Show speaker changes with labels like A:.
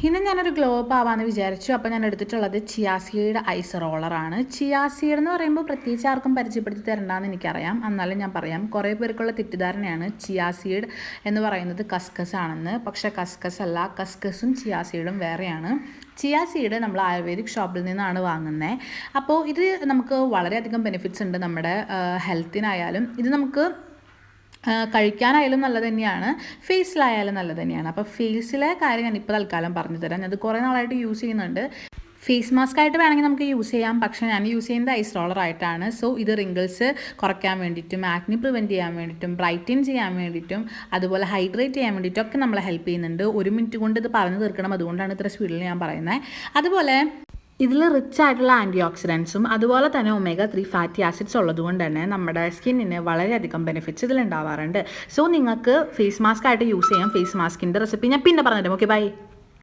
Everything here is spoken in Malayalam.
A: ഇന്ന് ഞാനൊരു ഗ്ലോ അപ്പ് ആവാമെന്ന് വിചാരിച്ചു. അപ്പോൾ ഞാൻ എടുത്തിട്ടുള്ളത് ചിയാ സീഡ് ഐസ് റോളറാണ്. ചിയാ സീഡ് എന്ന് പറയുമ്പോൾ പ്രത്യേകിച്ച് ആർക്കും പരിചയപ്പെടുത്തി തരണ്ടെന്ന് എനിക്കറിയാം, എന്നാലും ഞാൻ പറയാം. കുറേ പേർക്കുള്ള തെറ്റിദ്ധാരണയാണ് ചിയാ സീഡ് എന്ന് പറയുന്നത് കസ്കസ് ആണെന്ന്. പക്ഷേ കസ്കസ് അല്ല, കസ്കസും ചിയാ സീഡും വേറെയാണ്. ചിയാ സീഡ് നമ്മൾ ആയുർവേദിക് ഷോപ്പിൽ നിന്നാണ് വാങ്ങുന്നത്. അപ്പോൾ ഇത് നമുക്ക് വളരെയധികം ബെനിഫിറ്റ്സ് ഉണ്ട് നമ്മുടെ ഹെൽത്തിനായാലും. ഇത് നമുക്ക് കഴിക്കാനായാലും നല്ലത് തന്നെയാണ്, ഫേസിലായാലും നല്ലത് തന്നെയാണ്. അപ്പോൾ ഫേസിലെ കാര്യം ഞാനിപ്പോൾ തൽക്കാലം പറഞ്ഞു തരാം. ഞാനത് കുറേ നാളായിട്ട് യൂസ് ചെയ്യുന്നുണ്ട്. ഫേസ് മാസ്ക് ആയിട്ട് വേണമെങ്കിൽ നമുക്ക് യൂസ് ചെയ്യാം, പക്ഷേ ഞാൻ യൂസ് ചെയ്യുന്നത് ഐസ് റോളർ ആയിട്ടാണ്. സോ ഇത് റിങ്കിൾസ് കുറയ്ക്കാൻ വേണ്ടിയിട്ടും ആക്നി പ്രിവെൻറ്റ് ചെയ്യാൻ വേണ്ടിയിട്ടും ബ്രൈറ്റൻ ചെയ്യാൻ വേണ്ടിയിട്ടും അതുപോലെ ഹൈഡ്രേറ്റ് ചെയ്യാൻ വേണ്ടിയിട്ടും ഒക്കെ നമ്മളെ ഹെൽപ്പ് ചെയ്യുന്നുണ്ട്. 1 മിനിറ്റ് കൊണ്ട് ഇത് പറഞ്ഞു തീർക്കണം, അതുകൊണ്ടാണ് ഇത്ര സ്പീഡിൽ ഞാൻ പറയുന്നത്. അതുപോലെ ഇതിൽ റിച്ച് ആയിട്ടുള്ള ആൻറ്റി ഓക്സിഡൻസും അതുപോലെ തന്നെ ഒമേഗ 3 ഫാറ്റി ആസിഡ്സ് ഉള്ളതുകൊണ്ട് തന്നെ നമ്മുടെ സ്കിന്നിന് വളരെയധികം ബെനിഫിറ്റ്സ് ഇതിലുണ്ടാവാറുണ്ട്. സോ നിങ്ങൾക്ക് ഫേസ് മാസ്ക് ആയിട്ട് യൂസ് ചെയ്യാം. ഫേസ് മാസ്കിൻ്റെ റെസിപ്പി ഞാൻ പിന്നെ പറഞ്ഞുതരാം. Okay, by.